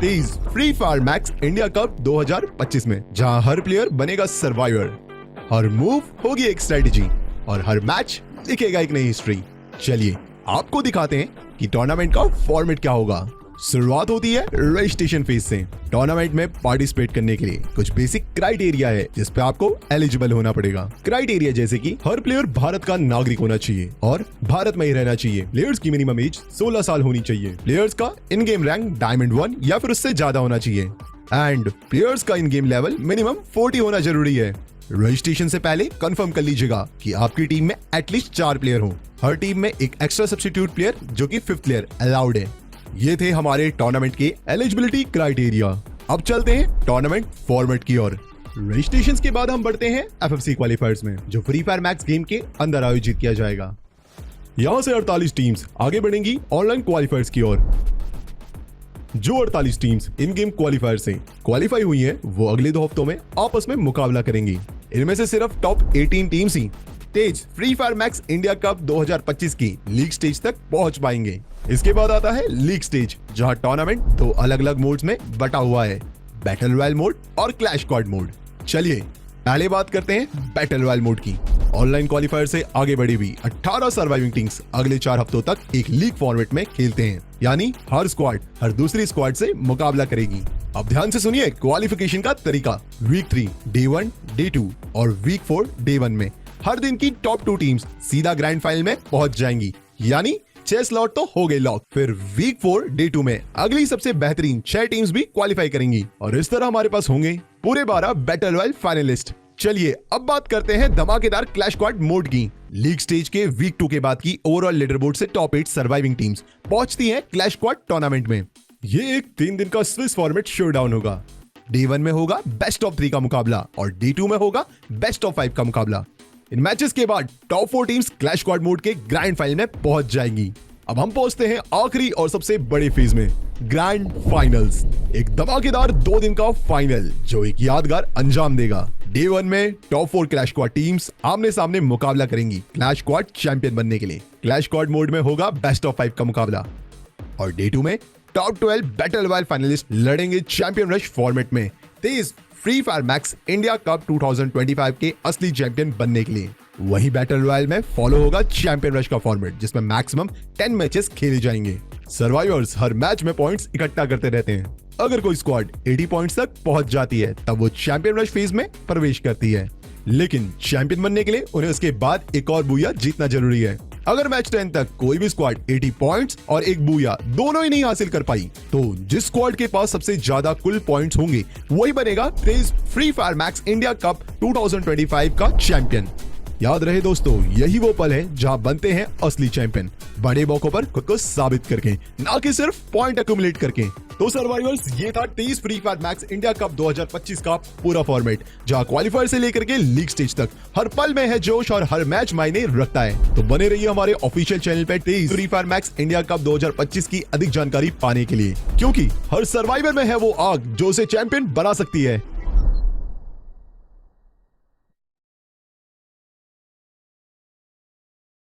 तेज Free Fire Max India Cup 2025 में, जहां हर प्लेयर बनेगा सर्वाइवर, हर मूव होगी एक स्ट्रेटेजी और हर मैच लिखेगा एक नई हिस्ट्री। चलिए आपको दिखाते हैं कि टूर्नामेंट का फॉर्मेट क्या होगा। शुरुआत होती है रजिस्ट्रेशन फेज से। टूर्नामेंट में पार्टिसिपेट करने के लिए कुछ बेसिक क्राइटेरिया है जिस पे आपको एलिजिबल होना पड़ेगा। क्राइटेरिया जैसे कि हर प्लेयर भारत का नागरिक होना चाहिए और भारत में ही रहना चाहिए। प्लेयर्स की मिनिमम एज 16 साल होनी चाहिए। प्लेयर्स का इन गेम रैंक डायमंड 1 या फिर उससे ज्यादा होना चाहिए एंड प्लेयर्स का इन गेम लेवल मिनिमम 40 होना जरूरी है। रजिस्ट्रेशन से पहले कंफर्म कर लीजिएगा कि आपकी टीम में एटलीस्ट 4 प्लेयर हो। हर टीम में एक एक्स्ट्रा सब्स्टिट्यूट प्लेयर जो कि 5th प्लेयर अलाउड है। ये थे हमारे टूर्नामेंट के एलिजिबिलिटी क्राइटेरिया। अब चलते हैं टूर्नामेंट फॉर्मेट की ओर। रजिस्ट्रेशन के बाद हम बढ़ते हैं एफएफसी क्वालिफायर्स में, जो फ्री फायर मैक्स गेम के अंदर आयोजित किया जाएगा। यहां से 48 टीम्स आगे बढ़ेंगी ऑनलाइन क्वालिफायर्स की ओर। जो 48 टीम्स इन गेम क्वालिफायर से क्वालिफाई हुई हैं, वो अगले 2 हफ्तों में आपस में मुकाबला करेंगी। इनमें से सिर्फ टॉप 18 टीम्स ही तेज Free Fire Max India Cup 2025 की लीग स्टेज तक पहुंच पाएंगे। इसके बाद आता है लीग स्टेज, जहां टूर्नामेंट 2 अलग अलग मोड्स में बटा हुआ है, बैटल रॉयल मोड और क्लैश स्क्वाड मोड। चलिए पहले बात करते हैं बैटल रॉयल मोड की। ऑनलाइन क्वालिफायर से आगे बढ़ी हुई 18 सर्वाइविंग टीम्स अगले 4 हफ्तों तक एक लीग फॉर्मेट में खेलते हैं, यानी हर स्क्वाड हर दूसरी स्क्वाड से मुकाबला करेगी। अब ध्यान से सुनिए क्वालिफिकेशन का तरीका। वीक 3 डे 1 डे 2 और वीक 4 डे 1 में हर दिन की टॉप 2 टीम्स सीधा ग्रैंड फाइनल में पहुंच जाएंगी, यानी 6 स्लॉट तो हो गए लॉक। फिर वीक 4 डे 2 में अगली सबसे बेहतरीन 6 टीम्स भी क्वालिफाई करेंगी और इस तरह हमारे पास होंगे पूरे 12 बैटल रॉयल फाइनलिस्ट। चलिए अब बात करते हैं धमाकेदार क्लैश स्क्वाड मोड की। लीग स्टेज के वीक 2 के बाद की ओवरऑल लीडरबोर्ड से टॉप 8 सर्वाइविंग टीम्स पहुंचती हैं क्लैश स्क्वाड टूर्नामेंट में। ये एक 3 दिन का स्विस फॉर्मेट शोडाउन होगा। डे 1 में होगा बेस्ट ऑफ 3 का मुकाबला और डे 2 में होगा बेस्ट ऑफ 5 का मुकाबला। इन मैचेस के बाद top 4 teams clash squad mode के ग्रैंड फाइनल में पहुंच जाएंगी। अब हम पहुंचते हैं आखिरी और सबसे बड़े फेज में, ग्रैंड फाइनल्स। एक धमाकेदार 2 दिन का फाइनल जो एक यादगार अंजाम देगा। डे 1 में टॉप 4 क्लैश स्क्वाड टीम्स आमने सामने मुकाबला करेंगी क्लैश स्क्वाड चैंपियन बनने के लिए। क्लैश स्क्वाड मोड में होगा बेस्ट ऑफ 5 का मुकाबला और डे 2 में टॉप 12 बैटल रॉयल फाइनलिस्ट लड़ेंगे चैंपियन रश फॉर्मेट में तेज Free Fire Max India Cup 2025 के असली चैंपियन बनने के लिए। वही बैटल रॉयल में फॉलो होगा चैंपियन रश का फॉर्मेट, जिसमें मैक्सिमम 10 मैचेस खेले जाएंगे। सर्वाइवर्स हर मैच में पॉइंट्स इकट्ठा करते रहते हैं। अगर कोई स्क्वाड 80 पॉइंट्स तक पहुंच जाती है तब वो चैंपियन रश फेज में प्रवेश करती है, लेकिन चैंपियन बनने के लिए उन्हें उसके बाद एक और बूया जीतना जरूरी है। अगर मैच 10 तक कोई भी स्क्वाड 80 पॉइंट्स और एक बूया दोनों ही नहीं हासिल कर पाई, तो जिस स्क्वाड के पास सबसे ज्यादा कुल पॉइंट्स होंगे वही बनेगा तेज Free Fire Max India Cup 2025 का चैंपियन। याद रहे दोस्तों, यही वो पल है जहां बनते हैं असली चैंपियन, बड़े मौकों पर खुद को साबित करके, ना कि सिर्फ पॉइंट एक्यूमुलेट करके। तो सर्वाइवर्स, ये था तेज Free Fire Max India Cup 2025 का पूरा फॉर्मेट, जहां क्वालिफायर से लेकर के लीग स्टेज तक हर पल में है जोश और हर मैच मायने रखता है। तो बने रहिए हमारे ऑफिशियल चैनल पे तेज Free Fire Max India Cup 2025 की अधिक जानकारी पाने के लिए, क्योंकि हर सर्वाइवर में है वो आग जो उसे चैंपियन बना सकती है।